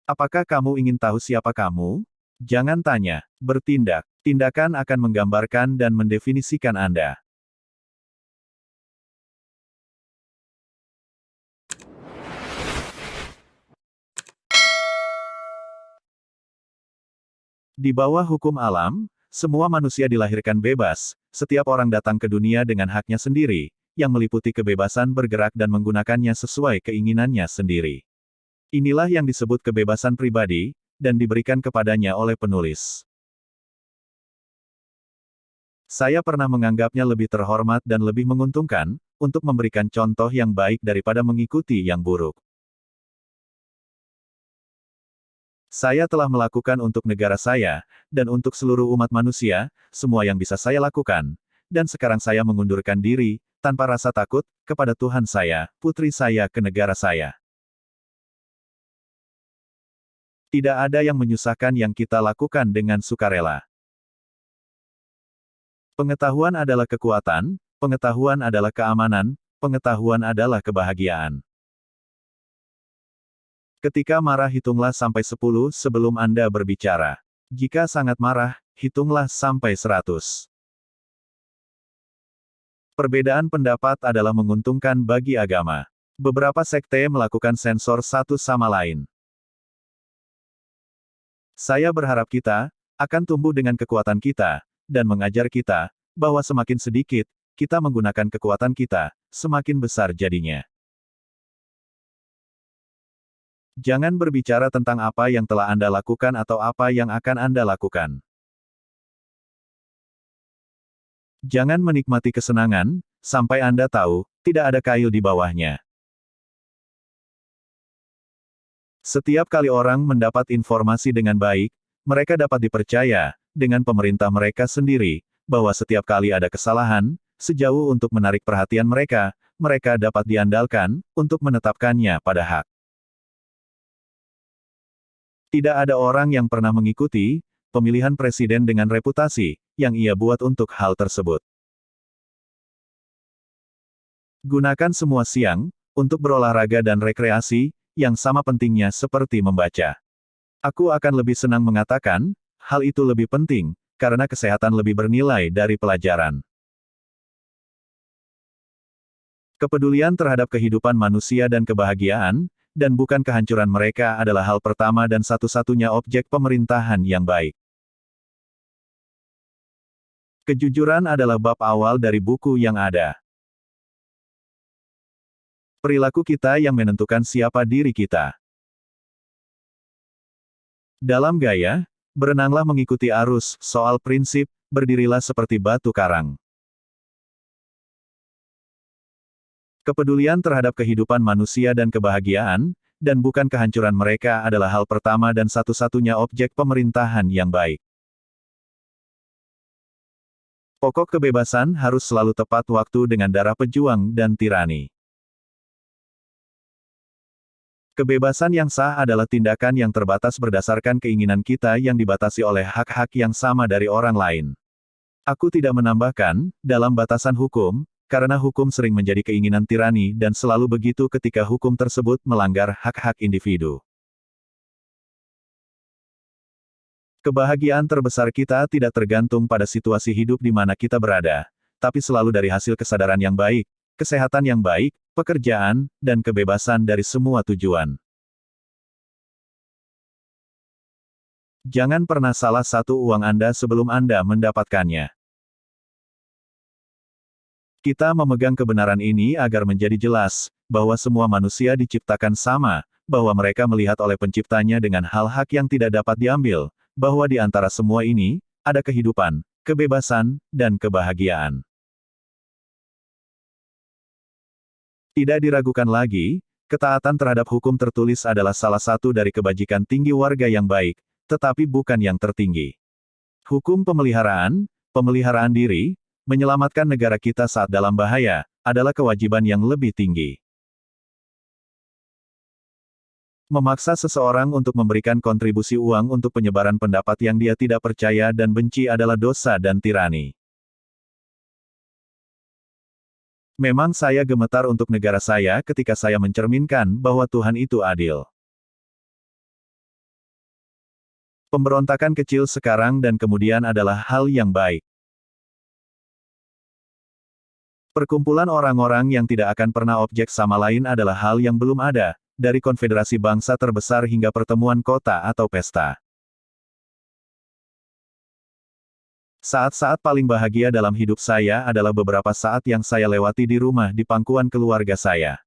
Apakah kamu ingin tahu siapa kamu? Jangan tanya, bertindak. Tindakan akan menggambarkan dan mendefinisikan Anda. Di bawah hukum alam, semua manusia dilahirkan bebas, setiap orang datang ke dunia dengan haknya sendiri, yang meliputi kebebasan bergerak dan menggunakannya sesuai keinginannya sendiri. Inilah yang disebut kebebasan pribadi, dan diberikan kepadanya oleh penulis. Saya pernah menganggapnya lebih terhormat dan lebih menguntungkan, untuk memberikan contoh yang baik daripada mengikuti yang buruk. Saya telah melakukan untuk negara saya, dan untuk seluruh umat manusia, semua yang bisa saya lakukan. Dan sekarang saya mengundurkan diri, tanpa rasa takut, kepada Tuhan saya, putri saya ke negara saya. Tidak ada yang menyusahkan yang kita lakukan dengan sukarela. Pengetahuan adalah kekuatan, pengetahuan adalah keamanan, pengetahuan adalah kebahagiaan. Ketika marah hitunglah sampai 10 sebelum Anda berbicara. Jika sangat marah, hitunglah sampai 100. Perbedaan pendapat adalah menguntungkan bagi agama. Beberapa sekte melakukan sensor satu sama lain. Saya berharap kita akan tumbuh dengan kekuatan kita, dan mengajar kita bahwa semakin sedikit kita menggunakan kekuatan kita, semakin besar jadinya. Jangan berbicara tentang apa yang telah Anda lakukan atau apa yang akan Anda lakukan. Jangan menikmati kesenangan, sampai Anda tahu, tidak ada kail di bawahnya. Setiap kali orang mendapat informasi dengan baik, mereka dapat dipercaya, dengan pemerintah mereka sendiri, bahwa setiap kali ada kesalahan, sejauh untuk menarik perhatian mereka, mereka dapat diandalkan, untuk menetapkannya pada hak. Tidak ada orang yang pernah mengikuti pemilihan presiden dengan reputasi yang ia buat untuk hal tersebut. Gunakan semua siang untuk berolahraga dan rekreasi, yang sama pentingnya seperti membaca. Aku akan lebih senang mengatakan, hal itu lebih penting, karena kesehatan lebih bernilai dari pelajaran. Kepedulian terhadap kehidupan manusia dan kebahagiaan, dan bukan kehancuran mereka adalah hal pertama dan satu-satunya objek pemerintahan yang baik. Kejujuran adalah bab awal dari buku yang ada. Perilaku kita yang menentukan siapa diri kita. Dalam gaya, berenanglah mengikuti arus, soal prinsip, berdirilah seperti batu karang. Kepedulian terhadap kehidupan manusia dan kebahagiaan, dan bukan kehancuran mereka adalah hal pertama dan satu-satunya objek pemerintahan yang baik. Pokok kebebasan harus selalu tepat waktu dengan darah pejuang dan tirani. Kebebasan yang sah adalah tindakan yang terbatas berdasarkan keinginan kita yang dibatasi oleh hak-hak yang sama dari orang lain. Aku tidak menambahkan, dalam batasan hukum, karena hukum sering menjadi keinginan tirani dan selalu begitu ketika hukum tersebut melanggar hak-hak individu. Kebahagiaan terbesar kita tidak tergantung pada situasi hidup di mana kita berada, tapi selalu dari hasil kesadaran yang baik, kesehatan yang baik, pekerjaan, dan kebebasan dari semua tujuan. Jangan pernah salah satu uang Anda sebelum Anda mendapatkannya. Kita memegang kebenaran ini agar menjadi jelas, bahwa semua manusia diciptakan sama, bahwa mereka melihat oleh penciptanya dengan hal hak yang tidak dapat diambil, bahwa di antara semua ini, ada kehidupan, kebebasan, dan kebahagiaan. Tidak diragukan lagi, ketaatan terhadap hukum tertulis adalah salah satu dari kebajikan tinggi warga yang baik, tetapi bukan yang tertinggi. Hukum pemeliharaan diri, menyelamatkan negara kita saat dalam bahaya, adalah kewajiban yang lebih tinggi. Memaksa seseorang untuk memberikan kontribusi uang untuk penyebaran pendapat yang dia tidak percaya dan benci adalah dosa dan tirani. Memang saya gemetar untuk negara saya ketika saya mencerminkan bahwa Tuhan itu adil. Pemberontakan kecil sekarang dan kemudian adalah hal yang baik. Perkumpulan orang-orang yang tidak akan pernah objek sama lain adalah hal yang belum ada, dari konfederasi bangsa terbesar hingga pertemuan kota atau pesta. Saat-saat paling bahagia dalam hidup saya adalah beberapa saat yang saya lewati di rumah di pangkuan keluarga saya.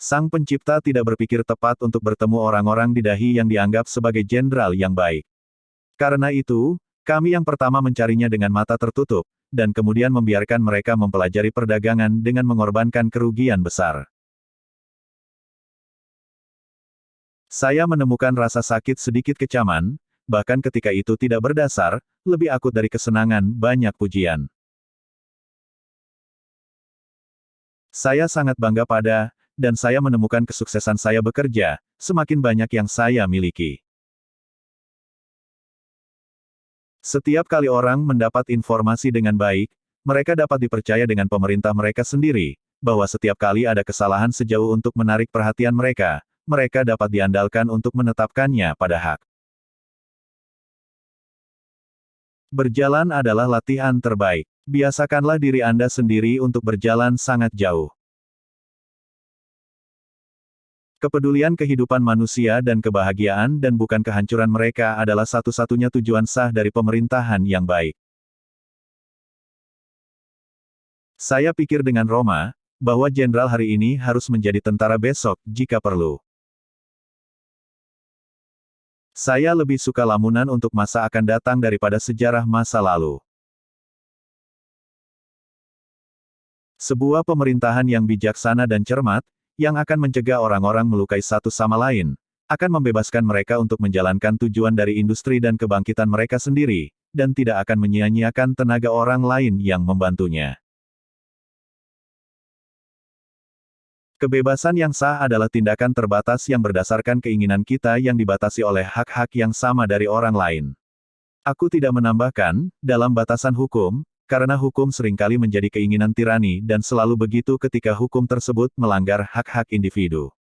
Sang Pencipta tidak berpikir tepat untuk bertemu orang-orang di dahi yang dianggap sebagai jenderal yang baik. Karena itu, kami yang pertama mencarinya dengan mata tertutup, dan kemudian membiarkan mereka mempelajari perdagangan dengan mengorbankan kerugian besar. Saya menemukan rasa sakit sedikit kecaman, bahkan ketika itu tidak berdasar, lebih akut dari kesenangan, banyak pujian. Saya sangat bangga pada, dan saya menemukan kesuksesan saya bekerja, semakin banyak yang saya miliki. Setiap kali orang mendapat informasi dengan baik, mereka dapat dipercaya dengan pemerintah mereka sendiri, bahwa setiap kali ada kesalahan sejauh untuk menarik perhatian mereka, mereka dapat diandalkan untuk menetapkannya pada hak. Berjalan adalah latihan terbaik. Biasakanlah diri Anda sendiri untuk berjalan sangat jauh. Kepedulian kehidupan manusia dan kebahagiaan dan bukan kehancuran mereka adalah satu-satunya tujuan sah dari pemerintahan yang baik. Saya pikir dengan Roma, bahwa jenderal hari ini harus menjadi tentara besok, jika perlu. Saya lebih suka lamunan untuk masa akan datang daripada sejarah masa lalu. Sebuah pemerintahan yang bijaksana dan cermat, yang akan mencegah orang-orang melukai satu sama lain, akan membebaskan mereka untuk menjalankan tujuan dari industri dan kebangkitan mereka sendiri, dan tidak akan menyia-nyiakan tenaga orang lain yang membantunya. Kebebasan yang sah adalah tindakan terbatas yang berdasarkan keinginan kita yang dibatasi oleh hak-hak yang sama dari orang lain. Aku tidak menambahkan, dalam batasan hukum, karena hukum seringkali menjadi keinginan tirani dan selalu begitu ketika hukum tersebut melanggar hak-hak individu.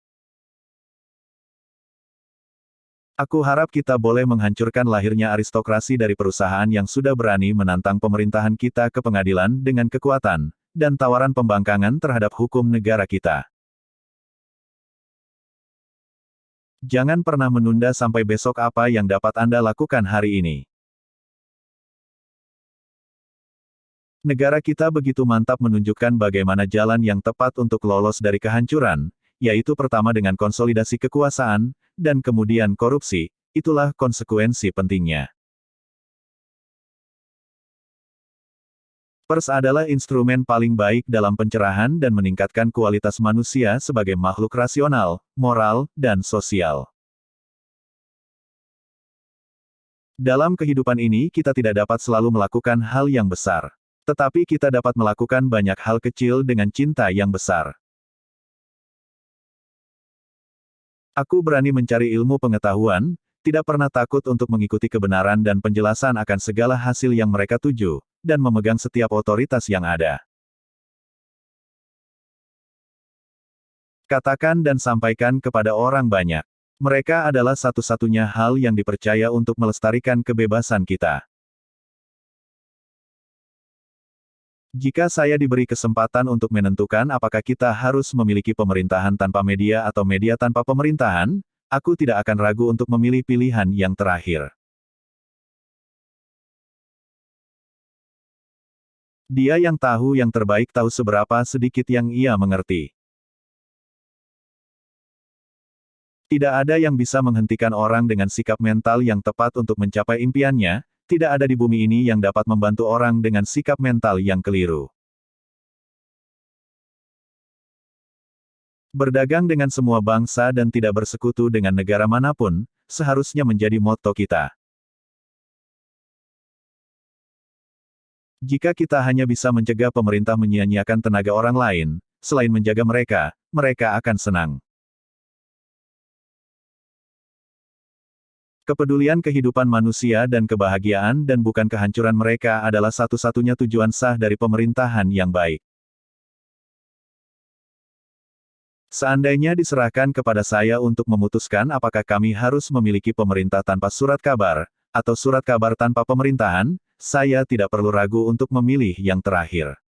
Aku harap kita boleh menghancurkan lahirnya aristokrasi dari perusahaan yang sudah berani menantang pemerintahan kita ke pengadilan dengan kekuatan, dan tawaran pembangkangan terhadap hukum negara kita. Jangan pernah menunda sampai besok apa yang dapat Anda lakukan hari ini. Negara kita begitu mantap menunjukkan bagaimana jalan yang tepat untuk lolos dari kehancuran, yaitu pertama dengan konsolidasi kekuasaan, dan kemudian korupsi, itulah konsekuensi pentingnya. Pers adalah instrumen paling baik dalam pencerahan dan meningkatkan kualitas manusia sebagai makhluk rasional, moral, dan sosial. Dalam kehidupan ini kita tidak dapat selalu melakukan hal yang besar. Tetapi kita dapat melakukan banyak hal kecil dengan cinta yang besar. Aku berani mencari ilmu pengetahuan, tidak pernah takut untuk mengikuti kebenaran dan penjelasan akan segala hasil yang mereka tuju, dan memegang setiap otoritas yang ada. Katakan dan sampaikan kepada orang banyak. Mereka adalah satu-satunya hal yang dipercaya untuk melestarikan kebebasan kita. Jika saya diberi kesempatan untuk menentukan apakah kita harus memiliki pemerintahan tanpa media atau media tanpa pemerintahan, aku tidak akan ragu untuk memilih pilihan yang terakhir. Dia yang terbaik tahu seberapa sedikit yang ia mengerti. Tidak ada yang bisa menghentikan orang dengan sikap mental yang tepat untuk mencapai impiannya. Tidak ada di bumi ini yang dapat membantu orang dengan sikap mental yang keliru. Berdagang dengan semua bangsa dan tidak bersekutu dengan negara manapun, seharusnya menjadi motto kita. Jika kita hanya bisa mencegah pemerintah menyia-nyiakan tenaga orang lain, selain menjaga mereka, mereka akan senang. Kepedulian kehidupan manusia dan kebahagiaan dan bukan kehancuran mereka adalah satu-satunya tujuan sah dari pemerintahan yang baik. Seandainya diserahkan kepada saya untuk memutuskan apakah kami harus memiliki pemerintah tanpa surat kabar, atau surat kabar tanpa pemerintahan, saya tidak perlu ragu untuk memilih yang terakhir.